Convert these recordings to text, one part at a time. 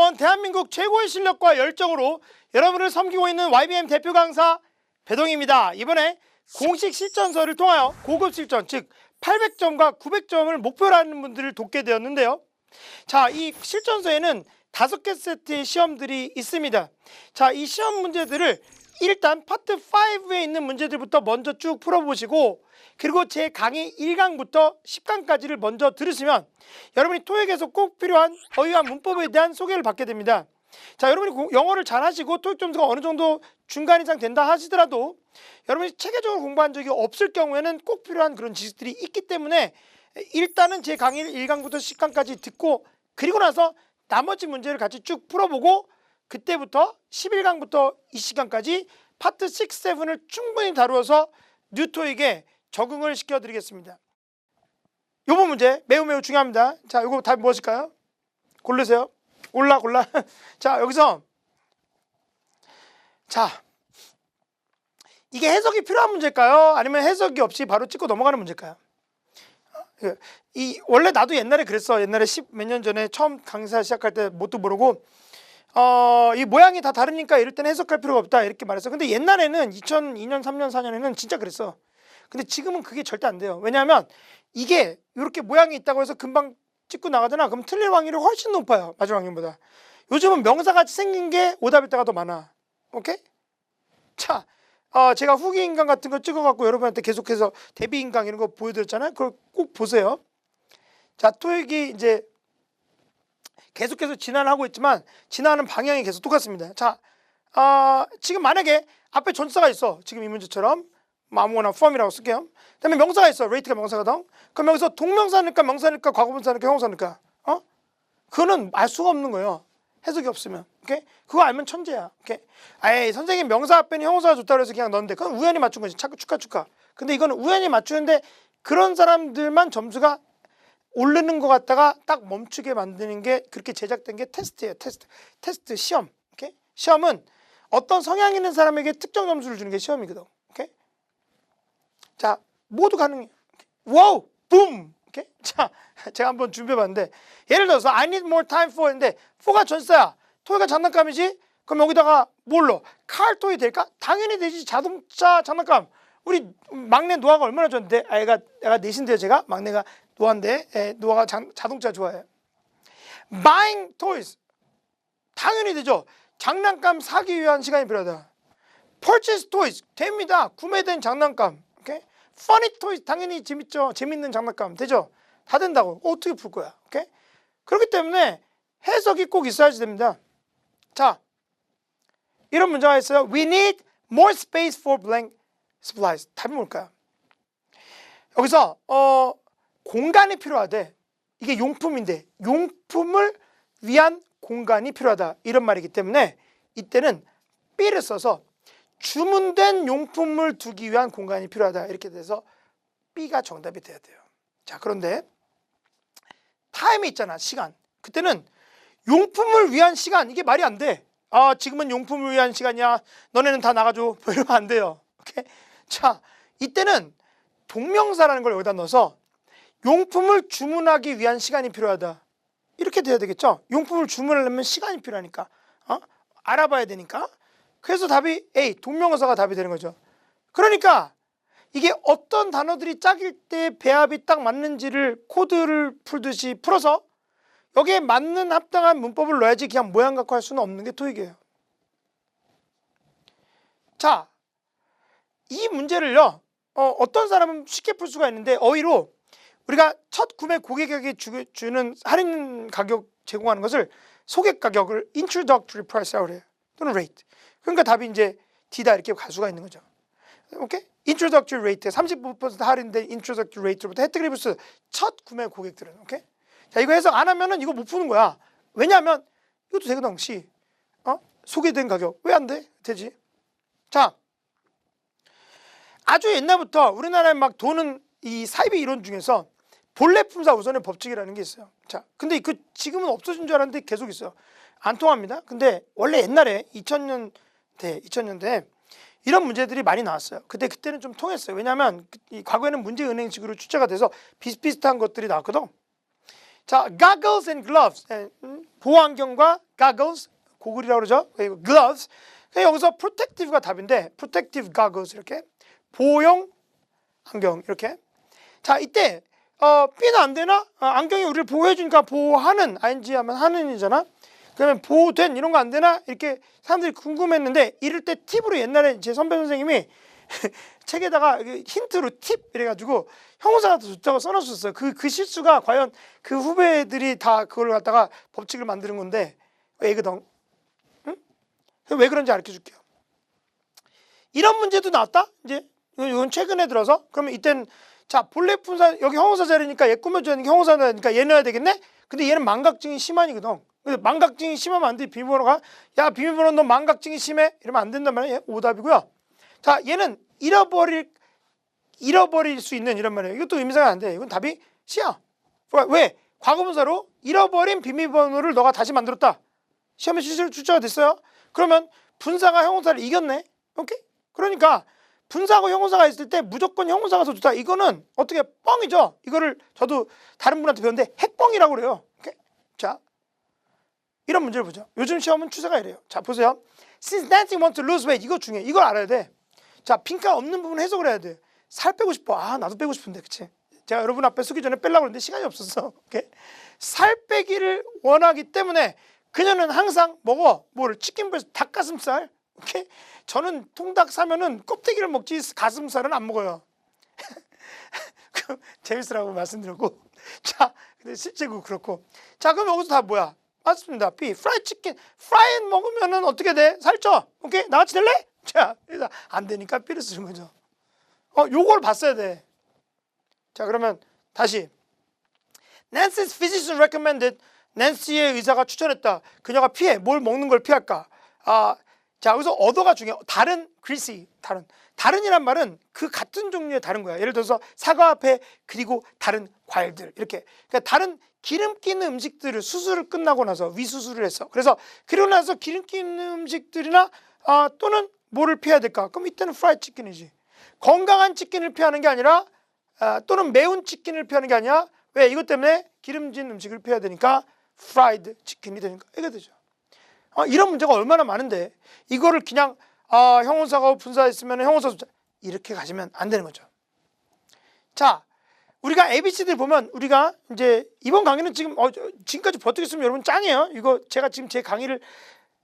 넘버원 대한민국 최고의 실력과 열정으로 여러분을 섬기고 있는 YBM 대표 강사 배동입니다. 이번에 공식 실전서를 통하여 고급 실전, 즉 800점과 900점을 목표로 하는 분들을 돕게 되었는데요. 자, 이 실전서에는 5개 세트의 시험들이 있습니다. 자, 이 시험 문제들을 일단 파트 5에 있는 문제들부터 먼저 쭉 풀어보시고, 그리고 제 강의 1강부터 10강까지를 먼저 들으시면 여러분이 토익에서 꼭 필요한 어휘와 문법에 대한 소개를 받게 됩니다. 자, 여러분이 영어를 잘 하시고 토익 점수가 어느 정도 중간 이상 된다 하시더라도 여러분이 체계적으로 공부한 적이 없을 경우에는 꼭 필요한 그런 지식들이 있기 때문에 일단은 제 강의 1강부터 10강까지 듣고, 그리고 나서 나머지 문제를 같이 쭉 풀어보고, 그때부터 11강부터 20강까지 파트 6, 7을 충분히 다루어서 뉴토익에 적응을 시켜드리겠습니다. 요번 문제 매우 중요합니다. 자, 이거 답이 무엇일까요? 고르세요. 골라. 자, 여기서 자, 이게 해석이 필요한 문제일까요? 아니면 해석이 없이 바로 찍고 넘어가는 문제일까요? 원래 나도 옛날에 그랬어. 옛날에 10 몇 년 전에 처음 강사 시작할 때 뭣도 모르고 이 모양이 다 다르니까 이럴 때는 해석할 필요가 없다 이렇게 말했어. 근데 옛날에는 2002년, 3년, 4년에는 진짜 그랬어. 근데 지금은 그게 절대 안 돼요. 왜냐하면 이게 이렇게 모양이 있다고 해서 금방 찍고 나가잖아. 그럼 틀릴 확률이 훨씬 높아요. 맞을 확률보다. 요즘은 명사같이 생긴 게 오답에다가 더 많아. 오케이? 자, 제가 후기 인강 같은 거 찍어갖고 여러분한테 계속해서 대비 인강 이런 거 보여드렸잖아요. 그걸 꼭 보세요. 자, 토익이 이제 계속해서 진화하고 있지만 진화하는 방향이 계속 똑같습니다. 자, 지금 만약에 앞에 전치사가 있어. 지금 이 문제처럼 아무거나 form이라고 쓸게요. 그다음에 명사가 있어. rate가 명사거든. 그럼 여기서 동명사니까 명사니까 과거분사니까 형용사니까 그거는 알 수가 없는 거예요. 해석이 없으면. 오케이? 그거 알면 천재야. 오케이? 아이, 선생님 명사 앞에는 형용사가 좋다고 해서 그냥 넣었는데 그건 우연히 맞춘 거지. 축하. 근데 이거는 우연히 맞추는데 그런 사람들만 점수가 오르는 것 같다가 딱 멈추게 만드는 게 그렇게 제작된 게 테스트예요. 테스트 시험. 오케이? 시험은 어떤 성향 있는 사람에게 특정 점수를 주는 게 시험이거든. 오케이? 자, 모두 가능해요. 와우! 붐! 오케이? 자, 제가 한번 준비해봤는데 예를 들어서 I need more time for인데 for가 전치사야. 토이가 장난감이지? 그럼 여기다가 뭘로? car 토이 될까? 당연히 되지. 자동차 장난감. 우리 막내 노아가 얼마나 좋아하는데, 애가 넷인데요. 제가 막내가 노아인데, 노아가 자동차 좋아해요. Buying toys 당연히 되죠. 장난감 사기 위한 시간이 필요하다. Purchase toys 됩니다. 구매된 장난감. 오케이? Funny toys 당연히 재밌죠. 재밌는 장난감 되죠. 다 된다고. 어떻게 풀 거야? 오케이? 그렇기 때문에 해석이 꼭 있어야지 됩니다. 자, 이런 문제가 있어요. We need more space for blank supplies. 답이 뭘까요? 여기서 공간이 필요하대. 이게 용품인데 용품을 위한 공간이 필요하다 이런 말이기 때문에 이때는 B를 써서 주문된 용품을 두기 위한 공간이 필요하다 이렇게 돼서 B가 정답이 돼야 돼요. 자, 그런데 타임이 있잖아. 시간. 그때는 용품을 위한 시간 이게 말이 안 돼. 지금은 용품을 위한 시간이야. 너네는 다 나가줘. 이러면 안 돼요. 오케이? 자, 이때는 동명사라는 걸 여기다 넣어서 용품을 주문하기 위한 시간이 필요하다. 이렇게 돼야 되겠죠? 용품을 주문하려면 시간이 필요하니까. 알아봐야 되니까. 그래서 답이 A, 동명사가 답이 되는 거죠. 그러니까 이게 어떤 단어들이 짝일 때 배합이 딱 맞는지를 코드를 풀듯이 풀어서 여기에 맞는 합당한 문법을 넣어야지 그냥 모양 갖고 할 수는 없는 게 토익이에요. 자, 이 문제를요. 어떤 사람은 쉽게 풀 수가 있는데 어휘로 우리가 첫 구매 고객에게 주는 할인 가격 제공하는 것을 소개 가격을 introductory price라고 해요. 또는 rate. 그러니까 답이 이제 D다 이렇게 갈 수가 있는 거죠. 오케이? introductory rate 35% 할인된 introductory rate로부터 혜택을 입을 수 첫 구매 고객들은. 오케이? 자, 이거 해석 안 하면은 이거 못 푸는 거야. 왜냐하면 이것도 되거든. 시. 소개된 가격 왜 안 돼? 되지. 자, 아주 옛날부터 우리나라에 막 도는 이 사이비 이론 중에서 본래 품사 우선의 법칙이라는 게 있어요. 자, 근데 그 지금은 없어진 줄 알았는데 계속 있어요. 안 통합니다. 근데 원래 옛날에 2000년대 이런 문제들이 많이 나왔어요. 그때는 좀 통했어요. 왜냐하면 과거에는 문제은행식으로 출제가 돼서 비슷비슷한 것들이 나왔거든. 자, goggles and gloves 보호안경과 goggles, 고글이라고 그러죠. 그리고 gloves. 여기서 protective가 답인데 protective goggles 이렇게 보호용 안경 이렇게. 자, 이때 B는 안 되나? 안경이 우리를 보호해 주니까 보호하는 ing 하면 하는이잖아. 그러면 보호된 이런 거 안 되나? 이렇게 사람들이 궁금했는데 이럴 때 팁으로 옛날에 제 선배 선생님이 책에다가 힌트로 팁 이래가지고 형용사가 더 좋다고 써놨었어요. 그 실수가 과연 그 후배들이 다 그걸 갖다가 법칙을 만드는 건데 애그덩. 응? 왜 그런지 알려 줄게요. 이런 문제도 나왔다. 이제 이건 최근에 들어서. 그러면 이때는 자, 본래 분사 여기 형용사 자리니까 얘 꾸며줘야 되니까 형용사 자리니까 얘 넣어야 되겠네. 근데 얘는 망각증이 심하니거든. 근데 망각증이 심하면 안 돼. 비밀번호가 야 비밀번호 너 망각증이 심해 이러면 안 된단 말이야. 오답이고요. 자, 얘는 잃어버릴 수 있는 이런 말이에요. 이것도 의미상이 안 돼. 이건 답이 C야. 왜? 과거분사로 잃어버린 비밀번호를 너가 다시 만들었다. 시험에 실제로 출제가 됐어요. 그러면 분사가 형용사를 이겼네. 오케이? 그러니까 분사하고 형용사가 있을 때 무조건 형용사가 더 좋다. 이거는 어떻게 뻥이죠. 이거를 저도 다른 분한테 배웠는데 핵뻥이라고 그래요. 오케이? 자, 이런 문제를 보죠. 요즘 시험은 추세가 이래요. 자, 보세요. Since Nancy wants to lose weight. 이거 중요해. 이걸 알아야 돼. 자, 빈칸 없는 부분 해석을 해야 돼. 살 빼고 싶어. 아, 나도 빼고 싶은데, 그치? 제가 여러분 앞에 서기 전에 빼려고 했는데 시간이 없었어. 오케이? 살 빼기를 원하기 때문에 그녀는 항상 먹어. 뭐를? 치킨브레스트, 닭가슴살. 오케이? 저는 통닭 사면은 껍데기를 먹지 가슴살은 안 먹어요. 재밌으라고 말씀드렸고. 자, 근데 실제 그렇고. 자, 그럼 여기서 다 뭐야? 맞습니다. B. 프라이 치킨. 프라이 먹으면은 어떻게 돼? 살쪄. 오케이? 나같이 될래? 자, 그래서 안 되니까 B를 쓰는 거죠. 요걸 봤어야 돼. 자, 그러면 다시. Nancy's physician recommended. 낸시의 의사가 추천했다. 그녀가 피해. 뭘 먹는 걸 피할까? 자, 여기서 어더가 중요해. 다른, greasy, 다른이란 말은 그 같은 종류의 다른 거야. 예를 들어서 사과 앞에 그리고 다른 과일들 이렇게. 그러니까 다른 기름 끼는 음식들을 수술을 끝나고 나서 위수술을 했어. 그래서 그러고 나서 기름 끼는 음식들이나 또는 뭐를 피해야 될까? 그럼 이때는 프라이드 치킨이지. 건강한 치킨을 피하는 게 아니라 또는 매운 치킨을 피하는 게 아니야. 왜? 이것 때문에 기름진 음식을 피해야 되니까 프라이드 치킨이 되니까 이게 되죠. 이런 문제가 얼마나 많은데 이거를 그냥 형용사가 분사했으면 형용사 이렇게 가시면 안 되는 거죠. 자, 우리가 ABC들 보면 우리가 이제 이번 강의는 지금까지 버티겠으면 여러분 짱이에요. 이거 제가 지금 제 강의를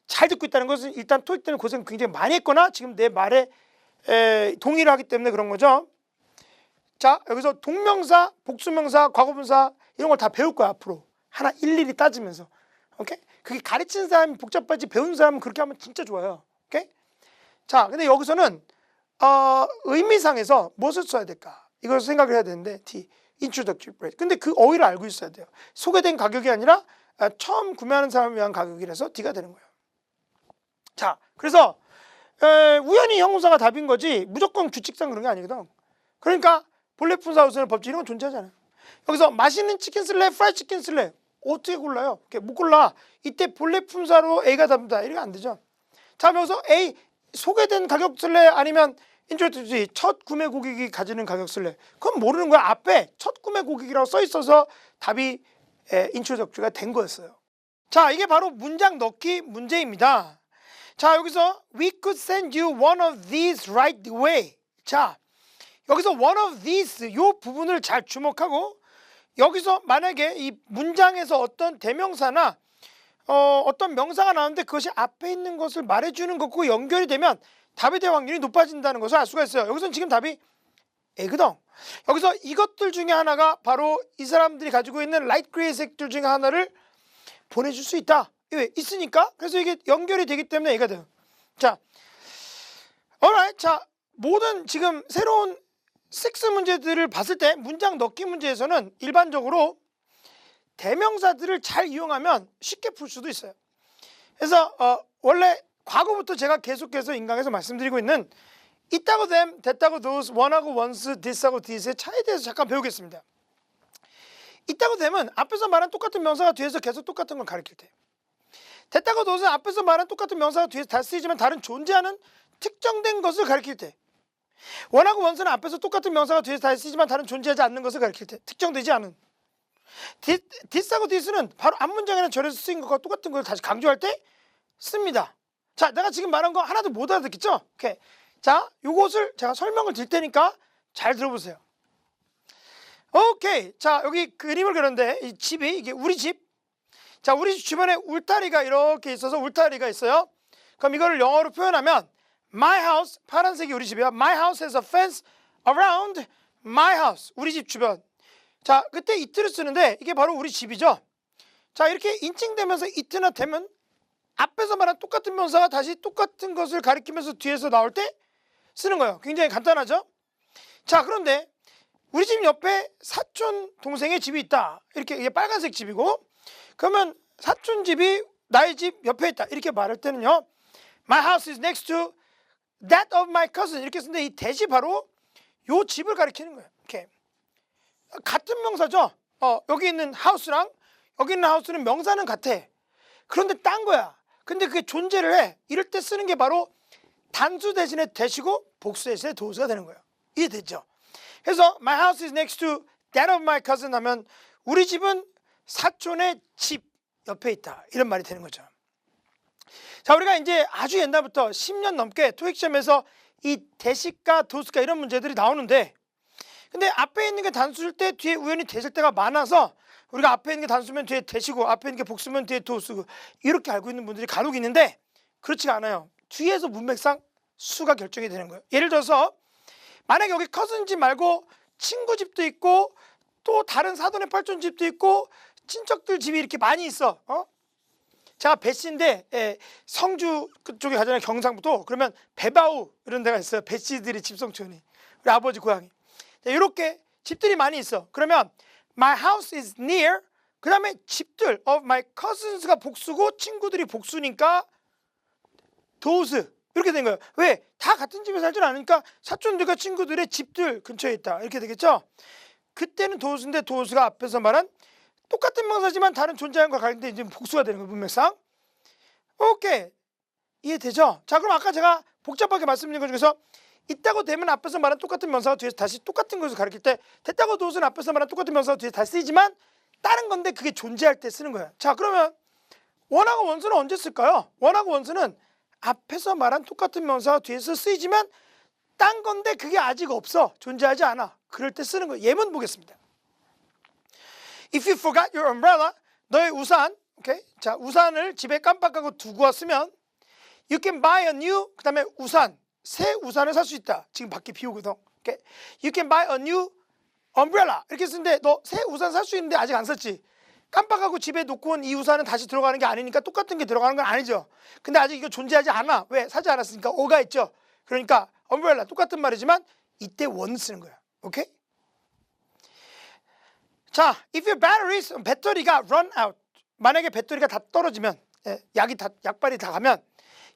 잘 듣고 있다는 것은 일단 토익 때는 고생 굉장히 많이 했거나 지금 내 말에 동의를 하기 때문에 그런 거죠. 자, 여기서 동명사, 복수명사, 과거분사 이런 걸 다 배울 거야 앞으로. 하나 일일이 따지면서. 오케이? 그게 가르치는 사람이 복잡하지 배우는 사람은 그렇게 하면 진짜 좋아요. 오케이? 자, 근데 여기서는 의미상에서 무엇을 써야 될까? 이걸 생각을 해야 되는데 T, introductory price. 근데 그 어휘를 알고 있어야 돼요. 소개된 가격이 아니라 처음 구매하는 사람을 위한 가격이라서 D가 되는 거예요. 자, 그래서 우연히 형용사가 답인 거지 무조건 규칙상 그런 게 아니거든. 그러니까 본래 분사 우선의 법칙 이런 건 존재하잖아요. 여기서 맛있는 치킨 쓸래? 프라이 치킨 쓸래? 어떻게 골라요? 못 골라. 이때 본래 품사로 A가 답니다. 이러면 안 되죠. 자, 여기서 A 소개된 가격 쓸래? 아니면 인트로듀스 첫 구매 고객이 가지는 가격 쓸래? 그건 모르는 거야. 앞에 첫 구매 고객이라고 써 있어서 답이 인트로덕트가 된 거였어요. 자, 이게 바로 문장 넣기 문제입니다. 자, 여기서 we could send you one of these right away. 자, 여기서 one of these 요 부분을 잘 주목하고 여기서 만약에 이 문장에서 어떤 대명사나 어떤 명사가 나오는데 그것이 앞에 있는 것을 말해주는 것과 연결이 되면 답에 대한 확률이 높아진다는 것을 알 수가 있어요. 여기서는 지금 답이 A거든. 여기서 이것들 중에 하나가 바로 이 사람들이 가지고 있는 라이트 그레이 색들 중에 하나를 보내줄 수 있다. 왜? 있으니까. 그래서 이게 연결이 되기 때문에 A가 돼요. 자, alright. 자, 모든 지금 새로운 6 문제들을 봤을 때 문장 넣기 문제에서는 일반적으로 대명사들을 잘 이용하면 쉽게 풀 수도 있어요. 그래서 원래 과거부터 제가 계속해서 인강에서 말씀드리고 있는 있다고 them, 됐다고 those, one하고 once, this하고 this의 차이에 대해서 잠깐 배우겠습니다. 있다고 them은 앞에서 말한 똑같은 명사가 뒤에서 계속 똑같은 걸 가리킬 때, 됐다고 those는 앞에서 말한 똑같은 명사가 뒤에서 다 쓰이지만 다른 존재하는 특정된 것을 가리킬 때, 원하고 원스는 앞에서 똑같은 명사가 뒤에서 다 쓰이지만 다른 존재하지 않는 것을 가리킬 때, 특정되지 않은. this하고 this는 바로 앞문장이나 절에서 쓰인 것과 똑같은 걸 다시 강조할 때 씁니다. 자, 내가 지금 말한 거 하나도 못 알아듣겠죠? 오케이. 자, 요것을 제가 설명을 드릴 테니까 잘 들어보세요. 오케이. 자, 여기 그림을 그렸는데 이 집이 이게 우리 집. 자, 우리 집 주변에 울타리가 이렇게 있어서 울타리가 있어요. 그럼 이거를 영어로 표현하면 My house, 파란색이 우리 집이야. My house has a fence around my house. 우리 집 주변. 자, 그때 it를 쓰는데 이게 바로 우리 집이죠. 자, 이렇게 인칭되면서 it나 되면 앞에서 말한 똑같은 명사가 다시 똑같은 것을 가리키면서 뒤에서 나올 때 쓰는 거예요. 굉장히 간단하죠. 자, 그런데 우리 집 옆에 사촌 동생의 집이 있다. 이렇게 이게 빨간색 집이고, 그러면 사촌 집이 나의 집 옆에 있다. 이렇게 말할 때는요, My house is next to that of my cousin. 이렇게 쓰는데 이 that이 바로 요 집을 가리키는 거예요. 이렇게 같은 명사죠. 여기 있는 house랑 여기 있는 house는 명사는 같아. 그런데 딴 거야. 근데 그게 존재를 해. 이럴 때 쓰는 게 바로 단수 대신에 that이고 복수 대신에 does가 되는 거예요. 이해됐죠? 그래서 my house is next to that of my cousin 하면 우리 집은 사촌의 집 옆에 있다. 이런 말이 되는 거죠. 자, 우리가 이제 아주 옛날부터 10년 넘게 토익 시험에서 이 that과 does가 이런 문제들이 나오는데, 근데 앞에 있는 게 단수일 때 뒤에 우연히 that일 때가 많아서 우리가 앞에 있는 게 단수면 뒤에 that이고 앞에 있는 게 복수면 뒤에 does고 이렇게 알고 있는 분들이 간혹 있는데 그렇지가 않아요. 뒤에서 문맥상 수가 결정이 되는 거예요. 예를 들어서 만약에 여기 커슨 집 말고 친구 집도 있고 또 다른 사돈의 팔촌 집도 있고 친척들 집이 이렇게 많이 있어. 제가 배씨인데 성주 그쪽에 가잖아요. 경상북도. 그러면 배바우 이런 데가 있어요. 배씨들이 집성촌이. 우리 아버지 고향이. 이렇게 집들이 많이 있어. 그러면 my house is near, 그 다음에 집들 of my cousins가 복수고 친구들이 복수니까 those 이렇게 된 거예요. 왜? 다 같은 집에 살진 않으니까 사촌들과 친구들의 집들 근처에 있다. 이렇게 되겠죠? 그때는 does인데 does가 앞에서 말한 똑같은 명사지만 다른 존재한과 관련된 이제 복수가 되는 거예요. 문맥상. 오케이. 이해되죠? 자, 그럼 아까 제가 복잡하게 말씀드린 것 중에서 있다고 되면 앞에서 말한 똑같은 명사가 뒤에서 다시 똑같은 것을 가리킬 때, 됐다고 does는 앞에서 말한 똑같은 명사가 뒤에서 다시 쓰이지만 다른 건데 그게 존재할 때 쓰는 거예요. 자, 그러면 원하고 원수는 언제 쓸까요? 원하고 원수는 앞에서 말한 똑같은 명사가 뒤에서 쓰이지만 딴 건데 그게 아직 없어. 존재하지 않아. 그럴 때 쓰는 거예요. 예문 보겠습니다. If you forgot your umbrella, 너의 우산, 오케이? 자, 우산을 집에 깜빡하고 두고 왔으면 you can buy a new, 그 다음에 우산, 새 우산을 살 수 있다. 지금 밖에 비 오거든. 오케이? You can buy a new umbrella. 이렇게 쓰는데 너 새 우산 살 수 있는데 아직 안 샀지. 깜빡하고 집에 놓고 온 이 우산은 다시 들어가는 게 아니니까 똑같은 게 들어가는 건 아니죠. 근데 아직 이거 존재하지 않아. 왜? 사지 않았으니까 어가 있죠. 그러니까 umbrella 똑같은 말이지만 이때 원 쓰는 거야. 오케이? 자, if your batteries, 배터리가 run out, 만약에 배터리가 다 떨어지면, 약발이 다 가면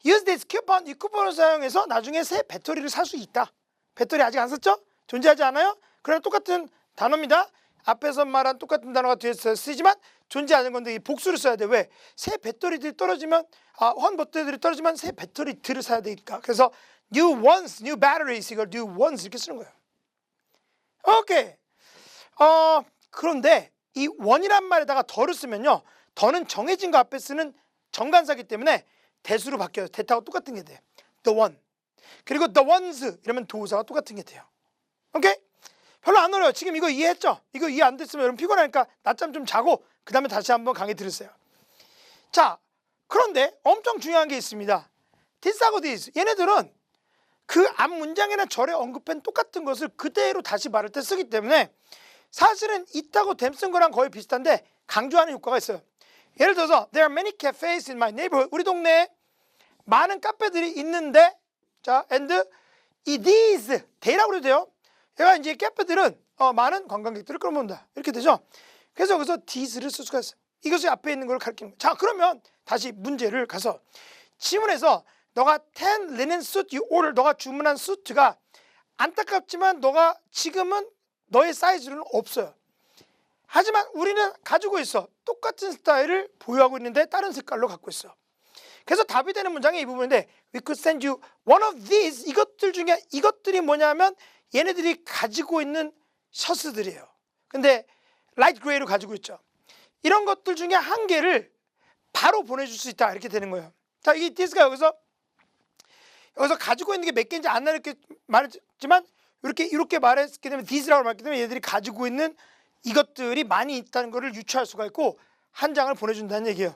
use this coupon, 이 쿠폰을 사용해서 나중에 새 배터리를 살 수 있다. 배터리 아직 안 썼죠? 존재하지 않아요? 그럼 똑같은 단어입니다. 앞에서 말한 똑같은 단어가 뒤에서 쓰이지만 존재하는 건데 이 복수를 써야 돼. 왜? 새 배터리들이 떨어지면 헌 배터리들이 떨어지면 새 배터리들을 사야 되니까. 그래서 new ones, new batteries, 이걸 new ones 이렇게 쓰는 거예요. 오케이. 그런데 이 원이란 말에다가 더를 쓰면요, 더는 정해진 거 앞에 쓰는 정관사기 때문에 대수로 바뀌어요. 대타고 똑같은 게 돼요. the one. 그리고 the ones 이러면 도사가 똑같은 게 돼요. 오케이? 별로 안 어려워요. 지금 이거 이해했죠? 이거 이해 안 됐으면 여러분 피곤하니까 낮잠 좀 자고 그 다음에 다시 한번 강의 들으세요. 자, 그런데 엄청 중요한 게 있습니다. this하고 this, 얘네들은 그 앞 문장이나 절에 언급한 똑같은 것을 그대로 다시 말할 때 쓰기 때문에 사실은 it하고 them 쓴 거랑 거의 비슷한데 강조하는 효과가 있어요. 예를 들어서 there are many cafes in my neighborhood. 우리 동네에 많은 카페들이 있는데, 자, and 이 these, they라고 그래도 돼요. 얘가 이제 카페들은 많은 관광객들을 끌어모은다. 이렇게 되죠. 그래서 여기서 these를 쓸 수가 있어요. 이것이 앞에 있는 걸 가리키는 거예요. 자, 그러면 다시 문제를 가서 지문에서 너가 10 linen suit you order, 너가 주문한 수트가 안타깝지만 너가 지금은 너의 사이즈는 없어요. 하지만 우리는 가지고 있어. 똑같은 스타일을 보유하고 있는데 다른 색깔로 갖고 있어. 그래서 답이 되는 문장이 이 부분인데 we could send you one of these. 이것들 중에 이것들이 뭐냐면 얘네들이 가지고 있는 셔츠들이에요. 근데 라이트 그레이로 가지고 있죠. 이런 것들 중에 한 개를 바로 보내줄 수 있다 이렇게 되는 거예요. 자, 이 디스가 여기서 가지고 있는 게 몇 개인지 안 이렇게 말했지만 이렇게 말했기 때문에 디스라고 말했기 때문에 얘들이 가지고 있는 이것들이 많이 있다는 것을 유추할 수가 있고 한 장을 보내준다는 얘기예요.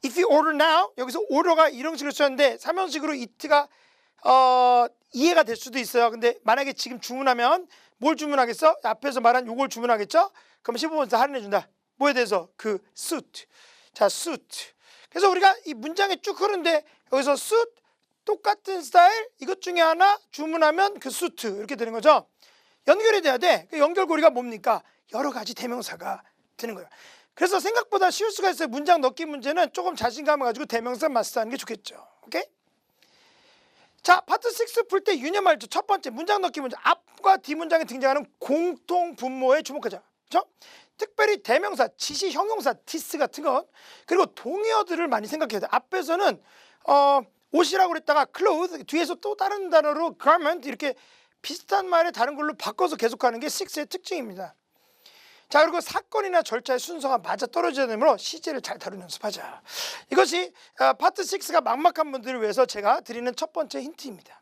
If you order now, 여기서 order가 이런 식으로 쓰였는데 3형식으로 it가 이해가 될 수도 있어요. 근데 만약에 지금 주문하면 뭘 주문하겠어? 앞에서 말한 요걸 주문하겠죠? 그럼 15% 할인해준다. 뭐에 대해서? 그 suit. 자, suit. 그래서 우리가 이 문장에 쭉 흐르는데 여기서 suit 똑같은 스타일 이것 중에 하나 주문하면 그 suit 이렇게 되는 거죠. 연결이 돼야 돼. 그 연결고리가 뭡니까? 여러 가지 대명사가 되는 거예요. 그래서 생각보다 쉬울 수가 있어요. 문장 넣기 문제는 조금 자신감을 가지고 대명사 마스터하는 게 좋겠죠. 오케이? 자, 파트 6 풀 때 유념할 첫 번째 문장 넣기 문제. 앞과 뒤 문장에 등장하는 공통 분모에 주목하자. 그렇죠? 특별히 대명사, 지시, 형용사, 디스 같은 것 그리고 동의어들을 많이 생각해야 돼. 앞에서는 옷이라고 그랬다가 clothes 뒤에서 또 다른 단어로 garment 이렇게 비슷한 말에 다른 걸로 바꿔서 계속하는 게 6의 특징입니다. 자, 그리고 사건이나 절차의 순서가 맞아 떨어져야 되므로 시제를 잘 다루는 연습하자. 이것이 파트 6가 막막한 분들을 위해서 제가 드리는 첫 번째 힌트입니다.